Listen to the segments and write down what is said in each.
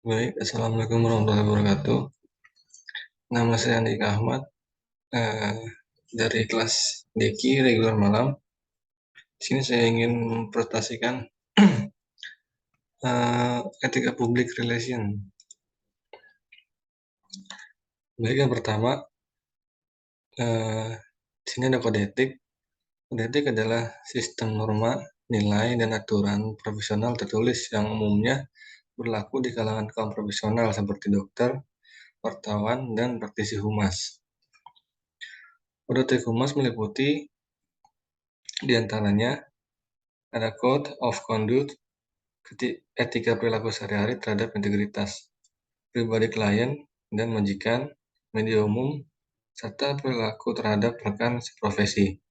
Baik, Assalamualaikum warahmatullahi wabarakatuh. Nama saya Andika Ahmad, eh, dari kelas Deki regular malam. Di sini saya ingin mempresentasikan etika public relation. Baik, yang pertama, di sini ada kode etik. Kode etik adalah sistem norma, nilai, dan aturan profesional tertulis yang umumnya berlaku di kalangan kaum profesional seperti dokter, wartawan, dan praktisi humas. Kode etik humas meliputi diantaranya ada Code of Conduct, etika perilaku sehari-hari terhadap integritas pribadi klien dan majikan, media umum, serta perilaku terhadap rekan seprofesi.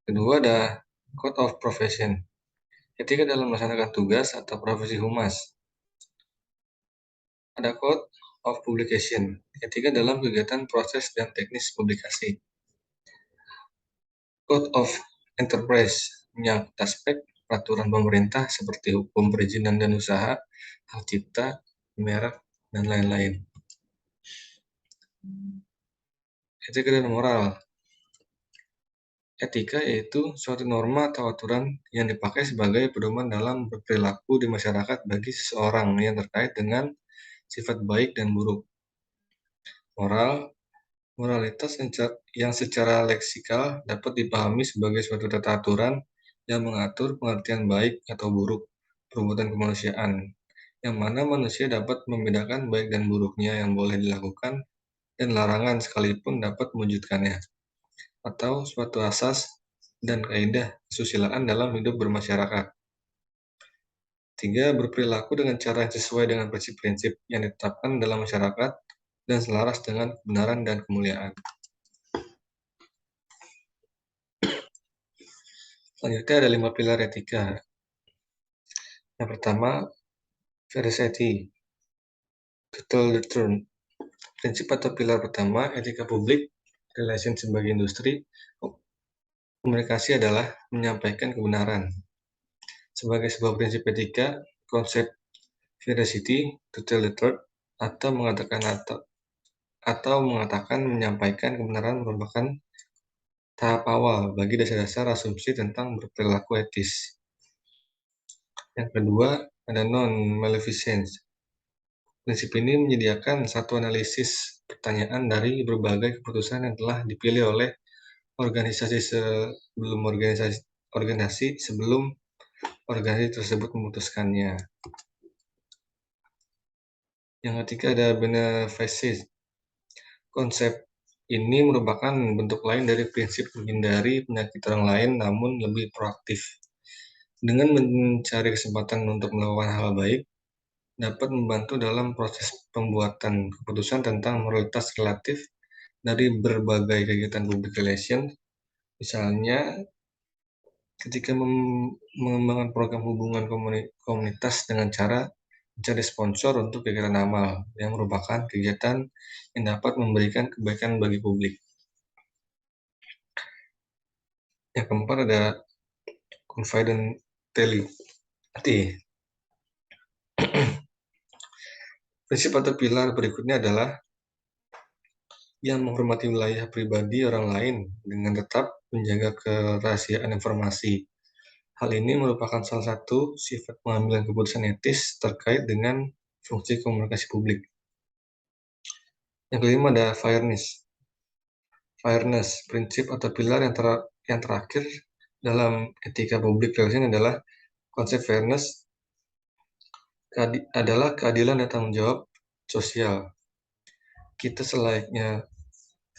Kedua ada Code of Profession, etika dalam melaksanakan tugas atau profesi humas. Ada Code of Publication, etika dalam kegiatan proses dan teknis publikasi. Code of Enterprise, menyangkut aspek peraturan pemerintah seperti hukum perizinan dan usaha, hak cipta, merek, dan lain-lain. Etika dan moral. Etika yaitu suatu norma atau aturan yang dipakai sebagai pedoman dalam berperilaku di masyarakat bagi seseorang yang terkait dengan sifat baik dan buruk. Moral, moralitas yang secara leksikal dapat dipahami sebagai suatu tata aturan yang mengatur pengertian baik atau buruk perbuatan kemanusiaan, yang mana manusia dapat membedakan baik dan buruknya yang boleh dilakukan dan larangan sekalipun dapat mewujudkannya, atau suatu asas dan kaidah kesusilaan dalam hidup bermasyarakat. 3. Berperilaku dengan cara yang sesuai dengan prinsip-prinsip yang ditetapkan dalam masyarakat dan selaras dengan kebenaran dan kemuliaan. Selanjutnya ada 5 pilar etika. Yang pertama, veracity, to tell the truth. Prinsip atau pilar pertama, etika publik, relation sebagai industri, komunikasi adalah menyampaikan kebenaran. Sebagai sebuah prinsip etika, konsep veracity, to tell the truth, atau mengatakan menyampaikan kebenaran merupakan tahap awal bagi dasar-dasar asumsi tentang berperilaku etis. Yang kedua, ada non-maleficence. Prinsip ini menyediakan satu analisis pertanyaan dari berbagai keputusan yang telah dipilih oleh organisasi sebelum organisasi tersebut memutuskannya. Yang ketiga ada beneficence. Konsep ini merupakan bentuk lain dari prinsip menghindari penyakit orang lain namun lebih proaktif. Dengan mencari kesempatan untuk melakukan hal baik, dapat membantu dalam proses pembuatan keputusan tentang moralitas relatif dari berbagai kegiatan public relation, misalnya ketika mengembangkan program hubungan komunitas dengan cara mencari sponsor untuk kegiatan amal yang merupakan kegiatan yang dapat memberikan kebaikan bagi publik. Yang keempat ada confidentiality. Prinsip atau pilar berikutnya adalah yang menghormati wilayah pribadi orang lain dengan tetap menjaga kerahasiaan informasi. Hal ini merupakan salah satu sifat pengambilan keputusan etis terkait dengan fungsi komunikasi publik. Yang kelima ada fairness. Fairness, prinsip atau pilar yang terakhir dalam etika public relation adalah konsep fairness adalah keadilan dan tanggung jawab sosial. Kita selayaknya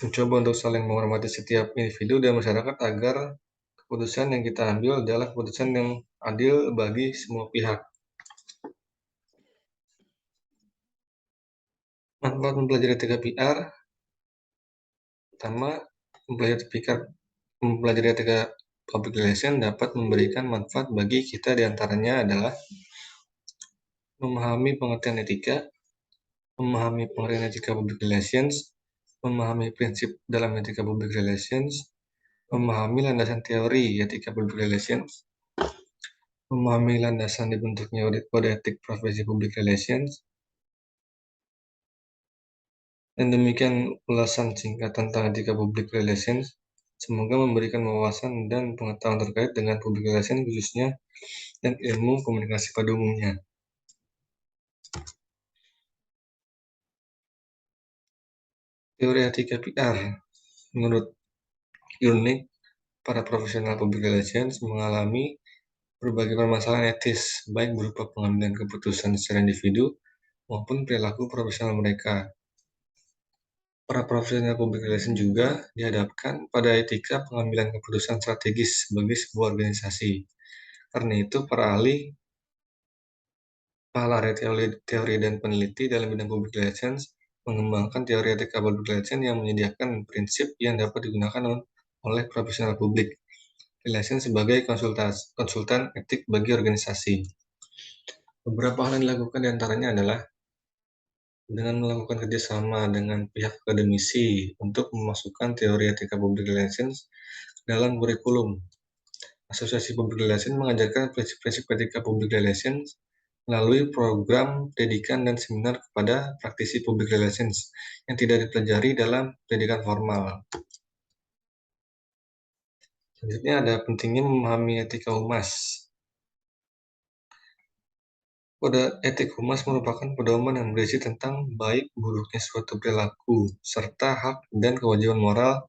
mencoba untuk saling menghormati setiap individu dan masyarakat agar keputusan yang kita ambil adalah keputusan yang adil bagi semua pihak. Manfaat mempelajari etika PR. Pertama, mempelajari etika public relation dapat memberikan manfaat bagi kita, diantaranya adalah memahami pengertian etika, memahami pengertian etika public relations, memahami prinsip dalam etika public relations, memahami landasan teori etika public relations, memahami landasan dibentuknya kode etik profesi public relations. Dan demikian ulasan singkat tentang etika public relations. Semoga memberikan wawasan dan pengetahuan terkait dengan public relations khususnya dan ilmu komunikasi pada umumnya. Teori etika PR. Menurut Yurnik, para profesional public relations mengalami berbagai permasalahan etis, baik berupa pengambilan keputusan secara individu maupun perilaku profesional mereka. Para profesional public relations juga dihadapkan pada etika pengambilan keputusan strategis bagi sebuah organisasi. Karena itu, para ahli teori dan peneliti dalam bidang public relations mengembangkan teori etika public relations yang menyediakan prinsip yang dapat digunakan oleh profesional public relations sebagai konsultan etik bagi organisasi. Beberapa hal yang dilakukan diantaranya adalah dengan melakukan kerjasama dengan pihak akademisi untuk memasukkan teori etika public relations dalam kurikulum. Asosiasi Public Relations mengajarkan prinsip-prinsip etika public relations melalui program pendidikan dan seminar kepada praktisi public relations yang tidak dipelajari dalam pendidikan formal. Selanjutnya ada pentingnya memahami etika humas. Kode etik humas merupakan pedoman yang berisi tentang baik buruknya suatu perilaku, serta hak dan kewajiban moral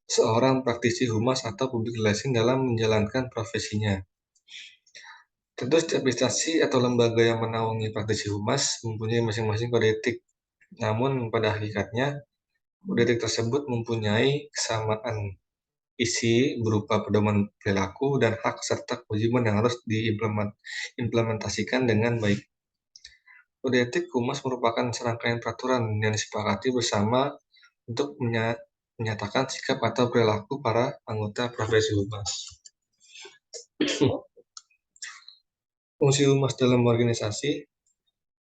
seorang praktisi humas atau public relation dalam menjalankan profesinya. Tentu setiap instansi atau lembaga yang menaungi praktisi humas mempunyai masing-masing kode etik. Namun pada hakikatnya, kode etik tersebut mempunyai kesamaan isi berupa pedoman perilaku dan hak serta kewajiban yang harus diimplementasikan dengan baik. Kode etik humas merupakan serangkaian peraturan yang disepakati bersama untuk menyatakan sikap atau perilaku para anggota profesi humas. Fungsi humas dalam organisasi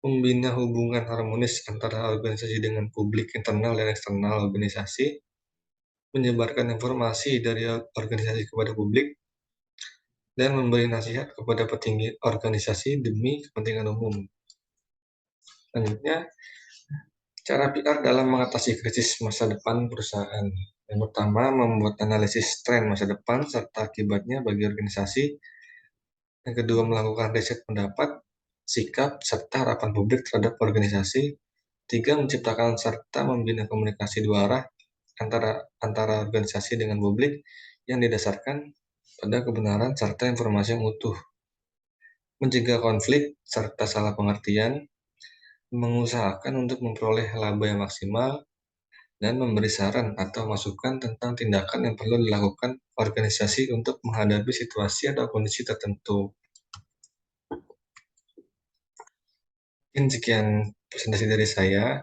membina hubungan harmonis antara organisasi dengan publik internal dan eksternal organisasi, menyebarkan informasi dari organisasi kepada publik, dan memberi nasihat kepada petinggi organisasi demi kepentingan umum. Selanjutnya, cara PR dalam mengatasi krisis masa depan perusahaan. Yang pertama, membuat analisis tren masa depan serta akibatnya bagi organisasi. Yang kedua, melakukan riset pendapat, sikap, serta harapan publik terhadap organisasi. Tiga, menciptakan serta membina komunikasi dua arah antara organisasi dengan publik yang didasarkan pada kebenaran serta informasi yang utuh. Mencegah konflik serta salah pengertian, mengusahakan untuk memperoleh laba yang maksimal, dan memberi saran atau masukan tentang tindakan yang perlu dilakukan organisasi untuk menghadapi situasi atau kondisi tertentu. Mungkin sekian presentasi dari saya.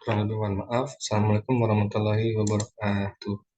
Kurang lebih mohon maaf. Assalamualaikum warahmatullahi wabarakatuh.